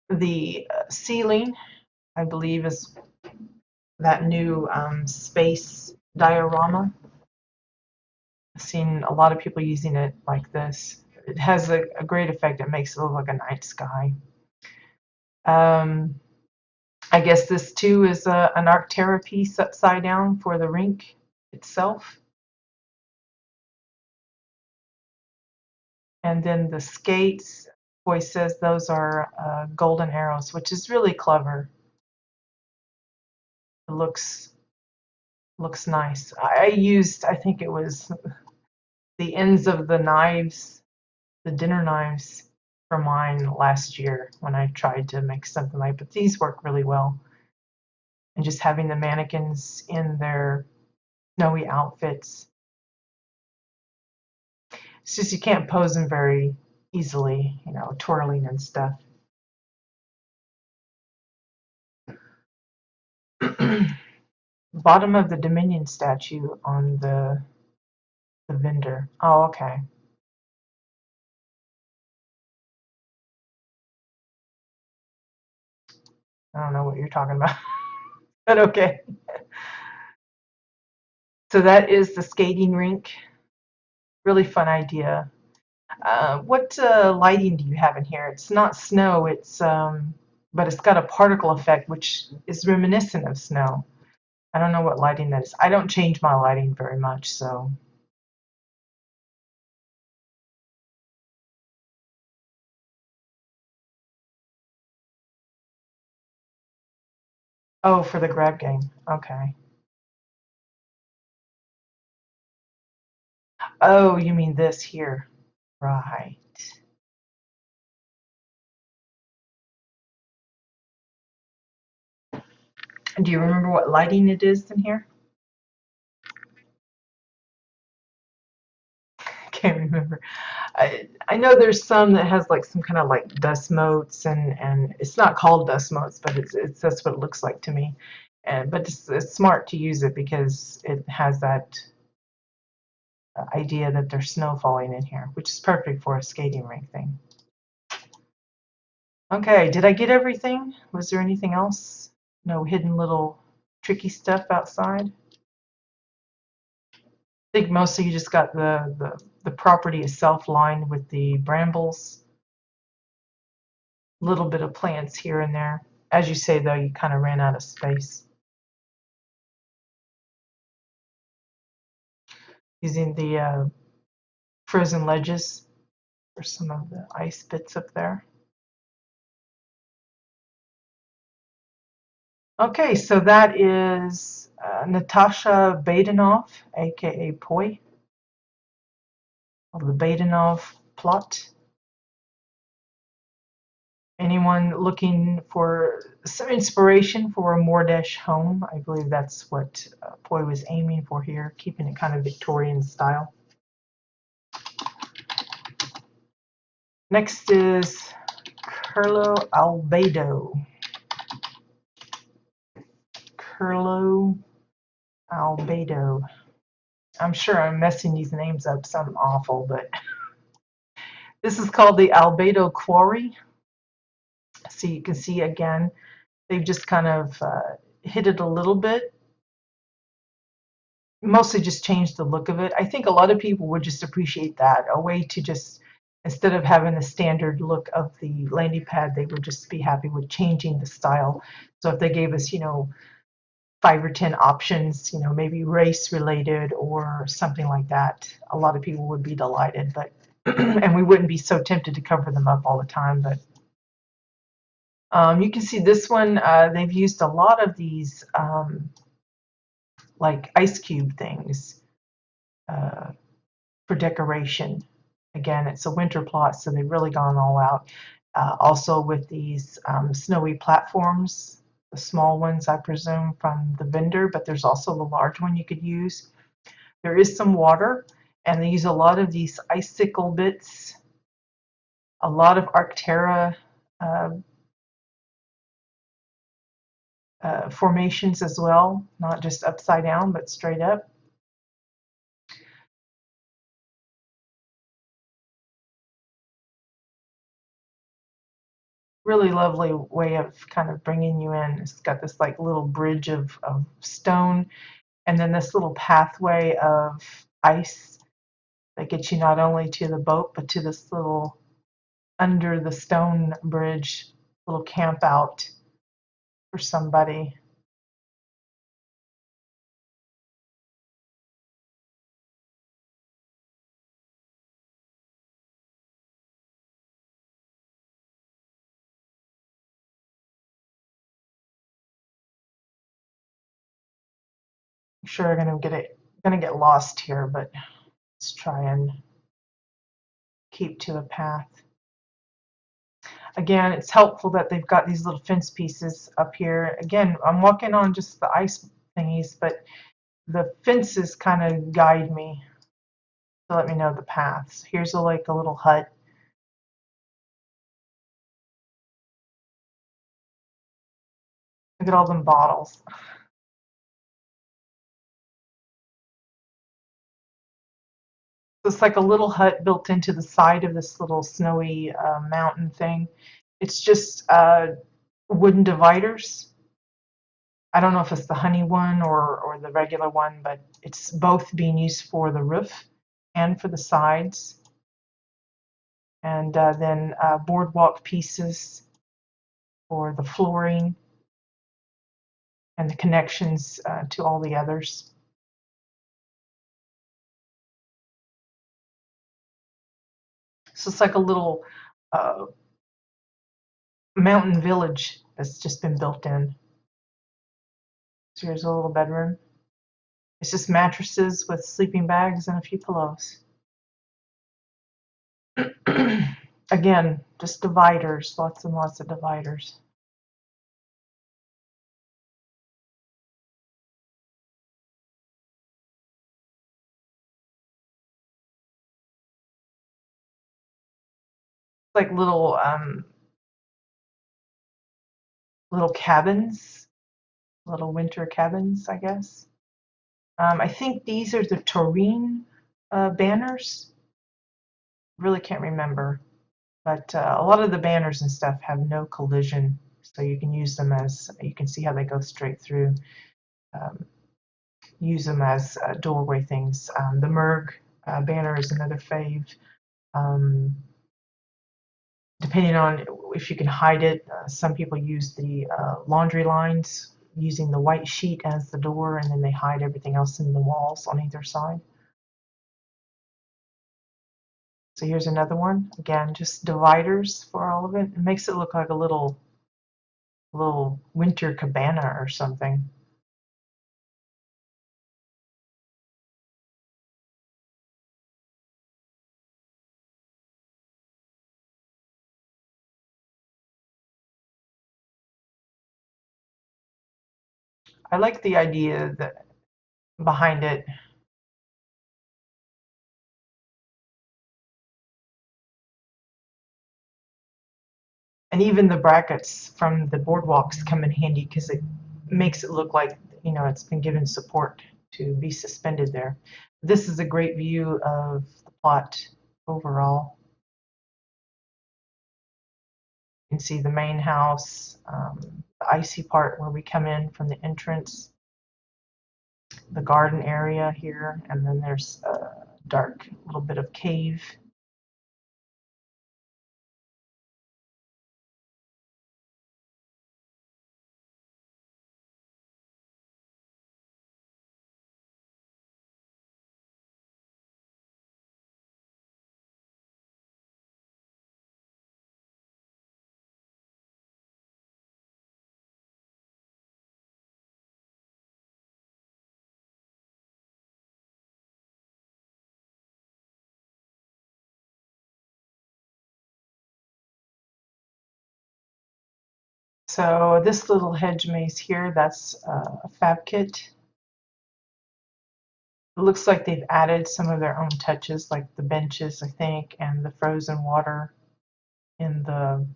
The ceiling, I believe, is that new space diorama. I've seen a lot of people using it like this. It has a great effect. It makes it look like a night sky. I guess this too is an Arcterra piece upside down for the rink itself. And then the skates, boy says those are golden arrows, which is really clever. It looks nice. I think it was the ends of the knives, the dinner knives for mine last year when I tried to make something like, but these work really well. And just having the mannequins in their snowy outfits. It's just you can't pose them very easily, you know, twirling and stuff. Bottom of the Dominion statue on the vendor. Oh, okay. I don't know what you're talking about, but okay. So that is the skating rink. Really fun idea. What lighting do you have in here? It's not snow, but it's got a particle effect which is reminiscent of snow. I don't know what lighting that is. I don't change my lighting very much, so. Oh, for the grab game. Okay. Oh, you mean this here. Right. Do you remember what lighting it is in here? Can't remember. I know there's some that has like some kind of like dust motes, and it's not called dust motes, but it's that's what it looks like to me. But it's smart to use it because it has that idea that there's snow falling in here, which is perfect for a skating rink thing. Okay, did I get everything? Was there anything else? No hidden little tricky stuff outside? I think mostly you just got the property itself lined with the brambles. A little bit of plants here and there. As you say, though, you kind of ran out of space. Using the frozen ledges for some of the ice bits up there. Okay, so that is Natasha Badenov, aka Poi, of the Badenov plot. Anyone looking for some inspiration for a Mordesh home? I believe that's what Poi was aiming for here, keeping it kind of Victorian style. Next is Curlo Albedo. Curlo Albedo. I'm sure I'm messing these names up, something awful, but this is called the Albedo Quarry. So you can see again, they've just kind of hit it a little bit. Mostly just changed the look of it. I think a lot of people would just appreciate that. A way to just, instead of having the standard look of the landing pad, they would just be happy with changing the style. So if they gave us, 5 or 10 options, maybe race related or something like that, a lot of people would be delighted. But and we wouldn't be so tempted to cover them up all the time. But you can see this one, they've used a lot of these like ice cube things for decoration. Again, it's a winter plot, so they've really gone all out. Also with these snowy platforms, the small ones, I presume, from the vendor, but there's also the large one you could use. There is some water, and they use a lot of these icicle bits, a lot of Arctera formations as well, not just upside down, but straight up. Really lovely way of kind of bringing you in. It's got this like little bridge of stone, and then this little pathway of ice that gets you not only to the boat, but to this little under the stone bridge, little camp out for somebody. I'm sure I'm gonna get lost here, but let's try and keep to a path. Again, it's helpful that they've got these little fence pieces up here. Again, I'm walking on just the ice thingies, but the fences kind of guide me to let me know the paths. Here's a little hut. Look at all them bottles. It's like a little hut built into the side of this little snowy mountain thing. It's just wooden dividers. I don't know if it's the honey one or the regular one, but it's both being used for the roof and for the sides. And then boardwalk pieces for the flooring and the connections to all the others. So it's like a little mountain village that's just been built in. So here's a little bedroom. It's just mattresses with sleeping bags and a few pillows. Again, just dividers, lots and lots of dividers. Like little cabins, little winter cabins, I guess. I think these are the Taurine Banners, really can't remember, but a lot of the banners and stuff have no collision, so you can use them as, you can see how they go straight through. Um, use them as doorway things. The Merg banner is another fave. Um, depending on if you can hide it, some people use the laundry lines using the white sheet as the door, and then they hide everything else in the walls on either side. So here's another one. Again, just dividers for all of it. It makes it look like a little winter cabana or something. I like the idea that behind it. And even the brackets from the boardwalks come in handy because it makes it look like, you know, it's been given support to be suspended there. This is a great view of the plot overall. You can see the main house, the icy part where we come in from the entrance, the garden area here, and then there's a dark little bit of cave. So this little hedge maze here, that's a fab kit. It looks like they've added some of their own touches, like the benches, I think, and the frozen water in the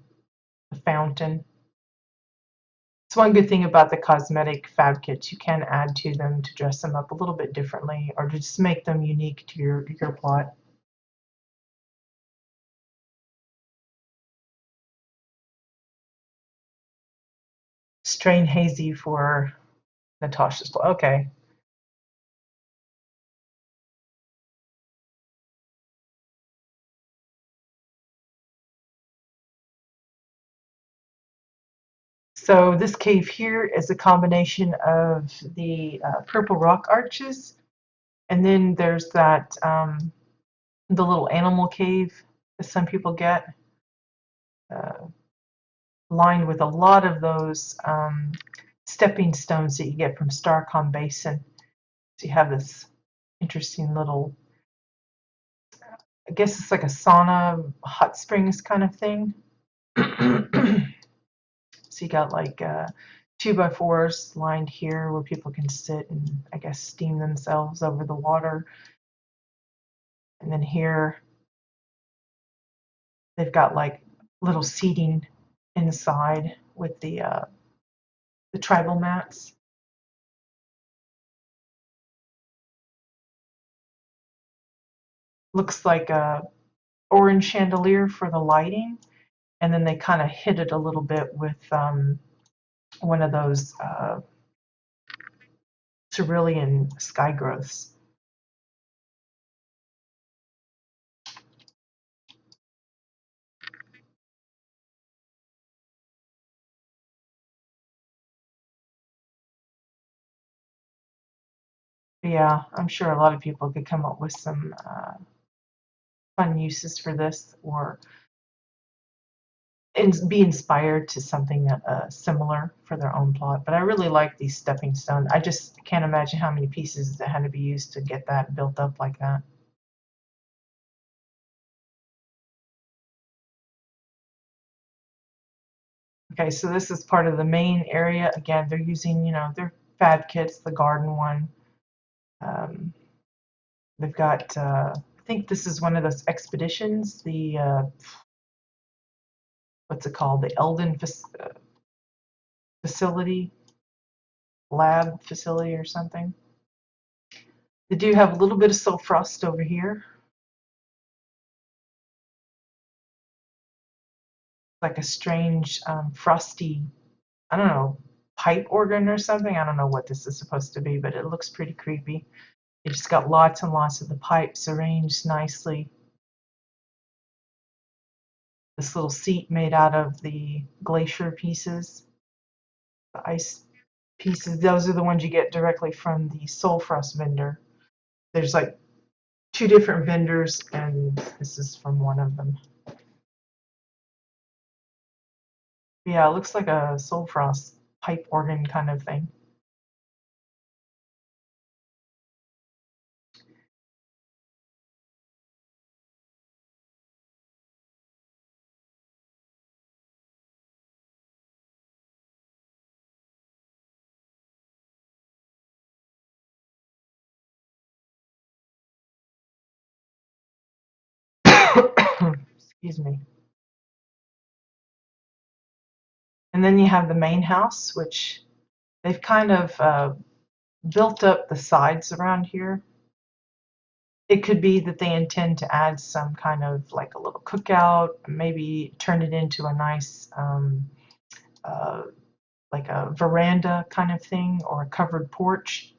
fountain. It's one good thing about the cosmetic fab kits. You can add to them to dress them up a little bit differently or to just make them unique to your plot. Strain Hazy for Natasha's plot. Okay. So this cave here is a combination of the purple rock arches, and then there's that the little animal cave that some people get, uh, lined with a lot of those stepping stones that you get from Starcom Basin. So you have this interesting little, I guess it's like a sauna, hot springs kind of thing. So you got like 2x4s lined here where people can sit and I guess steam themselves over the water. And then here they've got like little seating inside with the tribal mats. Looks like a orange chandelier for the lighting, and then they kind of hit it a little bit with one of those cerulean sky growths. Yeah, I'm sure a lot of people could come up with some fun uses for this, or be inspired to something similar for their own plot. But I really like these stepping stones. I just can't imagine how many pieces that had to be used to get that built up like that. Okay, so this is part of the main area. Again, they're using, you know, their fab kits, the garden one. Um, they've got, I think this is one of those expeditions, the, what's it called? The Eldon facility, lab facility or something. They do have a little bit of silk frost over here, like a strange frosty, I don't know, pipe organ or something. I don't know what this is supposed to be, but it looks pretty creepy. It just got lots and lots of the pipes arranged nicely. This little seat made out of the glacier pieces, the ice pieces. Those are the ones you get directly from the Soul Frost vendor. There's like 2 different vendors, and this is from one of them. Yeah, it looks like a Soul Frost pipe organ kind of thing. Excuse me. And then you have the main house, which they've kind of built up the sides around here. It could be that they intend to add some kind of like a little cookout, maybe turn it into a nice uh, like a veranda kind of thing or a covered porch.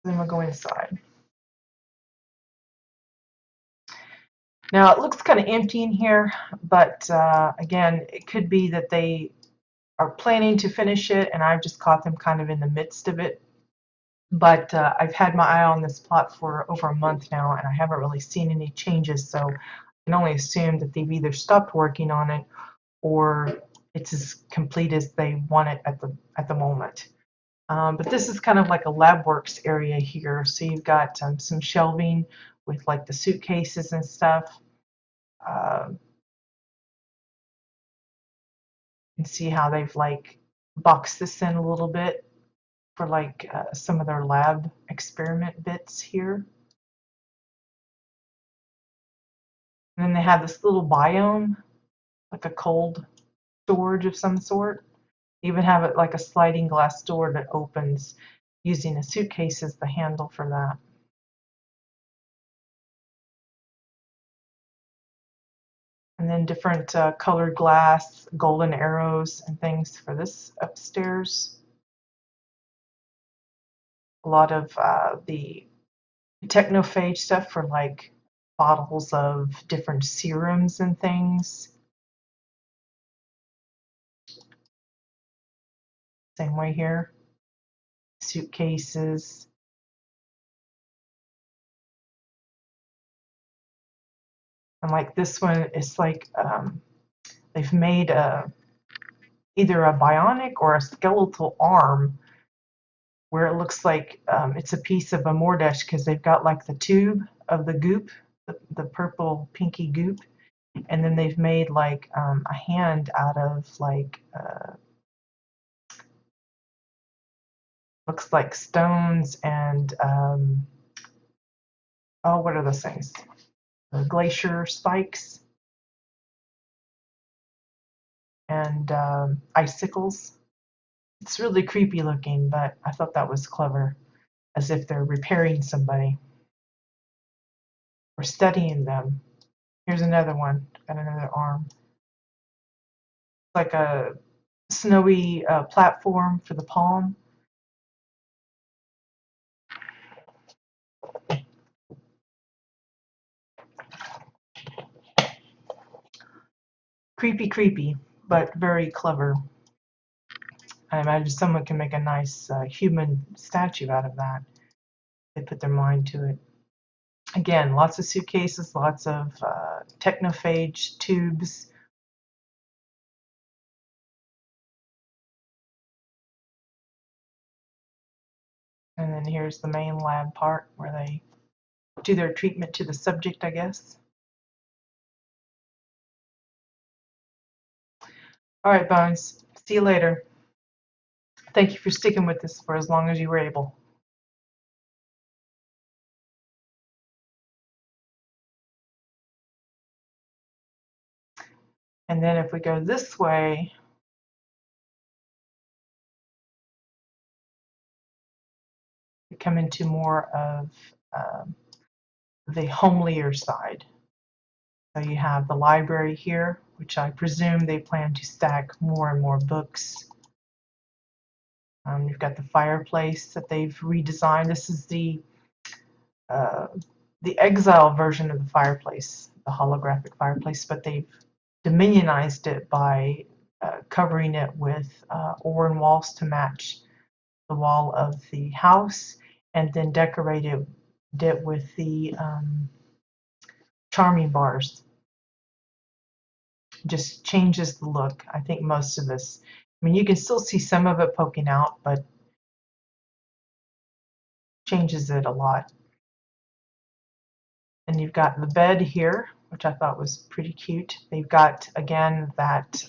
Then we'll go inside. Now it looks kind of empty in here, but again, it could be that they are planning to finish it and I've just caught them kind of in the midst of it. But I've had my eye on this plot for over a month now and I haven't really seen any changes, so I can only assume that they've either stopped working on it or it's as complete as they want it at the moment. But this is kind of like a lab works area here. So you've got some shelving with like the suitcases and stuff. Uh, you can see how they've like boxed this in a little bit for like some of their lab experiment bits here. And then they have this little biome, like a cold storage of some sort. They even have it like a sliding glass door that opens using a suitcase as the handle for that. And then different colored glass, golden arrows and things for this upstairs. A lot of the technophage stuff for like bottles of different serums and things. Same way here. Suitcases. And like this one, it's like they've made either a bionic or a skeletal arm where it looks like it's a piece of a Mordesh because they've got like the tube of the goop, the purple pinky goop, and then they've made like a hand out of like looks like stones and oh, what are those things? Glacier spikes and icicles. It's really creepy looking, but I thought that was clever, as if they're repairing somebody or studying them. Here's another one, got another arm. Like a snowy platform for the palm. Creepy, creepy, but very clever. I imagine someone can make a nice human statue out of that. They put their mind to it. Again, lots of suitcases, lots of technophage tubes. And then here's the main lab part where they do their treatment to the subject, I guess. All right, Bones. See you later. Thank you for sticking with us for as long as you were able. And then if we go this way, we come into more of the homelier side. So you have the library here, which I presume they plan to stack more and more books. You've got the fireplace that they've redesigned. This is the exile version of the fireplace, the holographic fireplace, but they've dominionized it by covering it with Oran walls to match the wall of the house, and then decorated it with the charming bars. Just changes the look. I think most of this, I mean, you can still see some of it poking out, but changes it a lot. And you've got the bed here, which I thought was pretty cute. They've got, again, that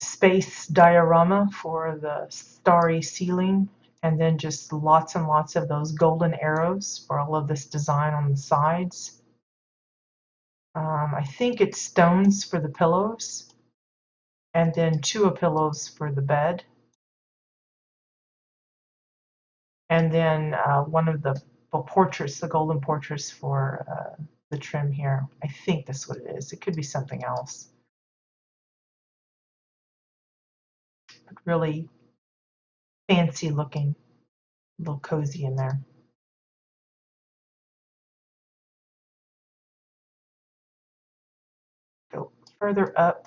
space diorama for the starry ceiling, and then just lots and lots of those golden arrows for all of this design on the sides. I think it's stones for the pillows, and then chua pillows for the bed. And then one of the portraits, the golden portraits for the trim here. I think that's what it is. It could be something else. But really fancy looking, a little cozy in there. Go further up.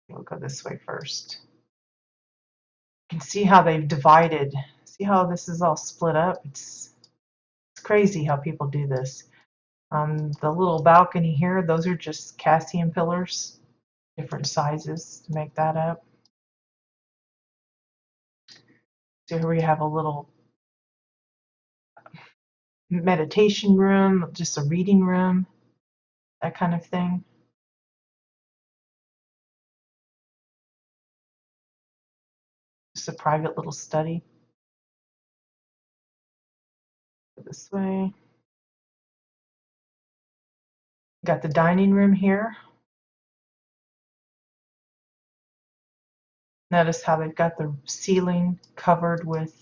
We'll go this way first. You can see how they've divided. See how this is all split up? It's crazy how people do this. The little balcony here, those are just Cassian pillars, different sizes to make that up. So here we have a little meditation room, just a reading room, that kind of thing. Just a private little study. Go this way. Got the dining room here. Notice how they've got the ceiling covered with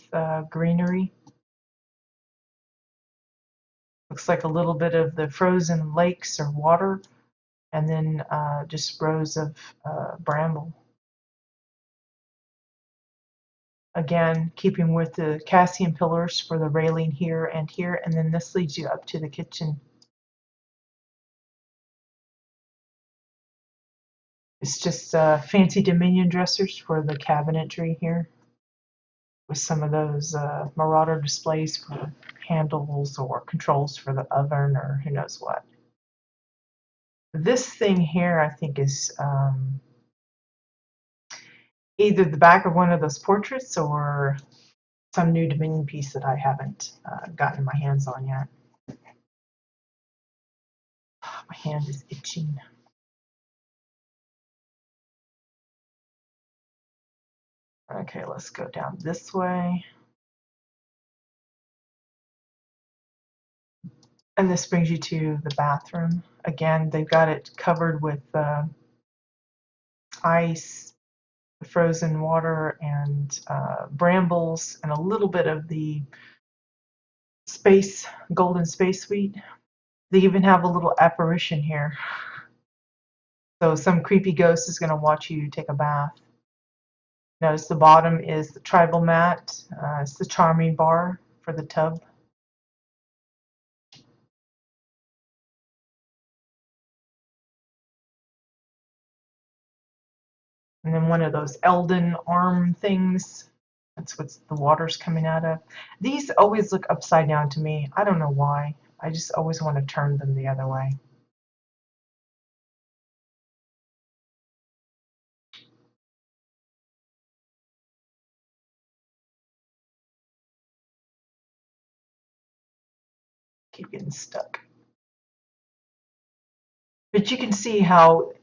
greenery. Looks like a little bit of the frozen lakes or water, and then just rows of bramble. Again, keeping with the Cassian pillars for the railing here, and then this leads you up to the kitchen. It's just fancy Dominion dressers for the cabinetry here, with some of those Marauder displays for handles or controls for the oven or who knows what. This thing here, I think, is either the back of one of those portraits or some new Dominion piece that I haven't gotten my hands on yet. My hand is itching. Okay, let's go down this way. And this brings you to the bathroom. Again, they've got it covered with ice, frozen water, and brambles, and a little bit of the golden space sweet. They even have a little apparition here. So some creepy ghost is going to watch you take a bath. Notice the bottom is the tribal mat. It's the charming bar for the tub. And then one of those Eldon arm things. That's what the water's coming out of. These always look upside down to me. I don't know why. I just always want to turn them the other way. Keep getting stuck. But you can see how,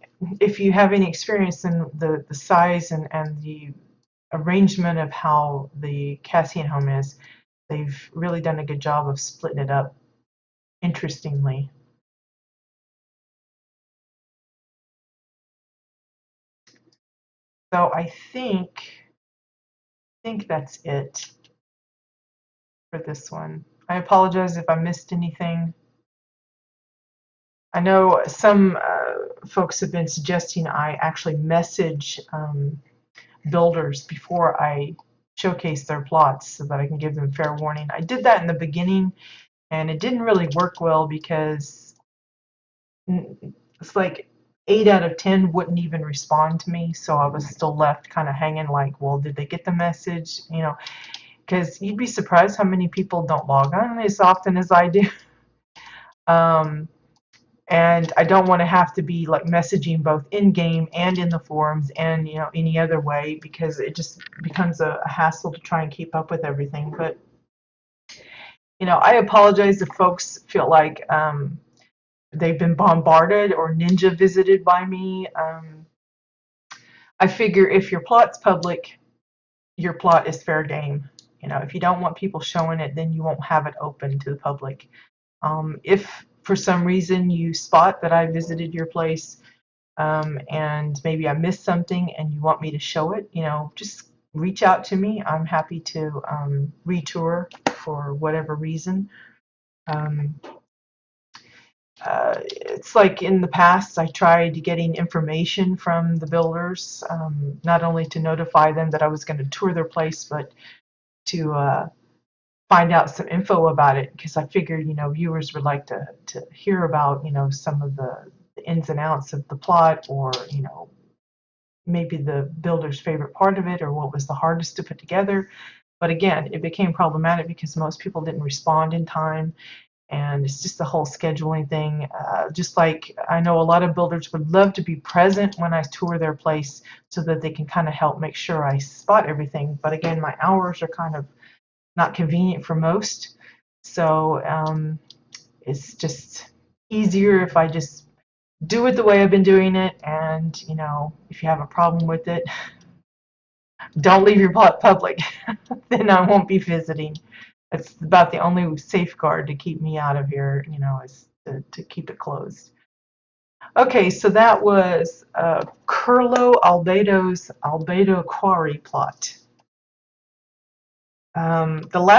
if you have any experience in the size and the arrangement of how the Cassian home is, they've really done a good job of splitting it up interestingly. So I think that's it for this one. I apologize if I missed anything. I know some folks have been suggesting I actually message builders before I showcase their plots so that I can give them fair warning. I did that in the beginning, and it didn't really work well because it's like 8 out of 10 wouldn't even respond to me, so I was still left kind of hanging like, well, did they get the message? You know, because you'd be surprised how many people don't log on as often as I do. And I don't want to have to be like messaging both in game and in the forums and any other way, because it just becomes a hassle to try and keep up with everything. But I apologize if folks feel like they've been bombarded or ninja visited by me. I figure if your plot's public, your plot is fair game. If you don't want people showing it, then you won't have it open to the public. If for some reason you spot that I visited your place and maybe I missed something and you want me to show it, just reach out to me. I'm happy to retour for whatever reason. It's like in the past, I tried getting information from the builders, not only to notify them that I was going to tour their place, but to find out some info about it, because I figured, viewers would like to hear about, some of the ins and outs of the plot, or, maybe the builder's favorite part of it, or what was the hardest to put together. But again, it became problematic because most people didn't respond in time, and it's just the whole scheduling thing. Just like I know a lot of builders would love to be present when I tour their place so that they can kind of help make sure I spot everything. But again, my hours are kind of not convenient for most. So it's just easier if I just do it the way I've been doing it. And, if you have a problem with it, don't leave your plot public. Then I won't be visiting. It's about the only safeguard to keep me out of here, is to keep it closed. Okay, so that was Curlo Albedo's Albedo Quarry plot. The last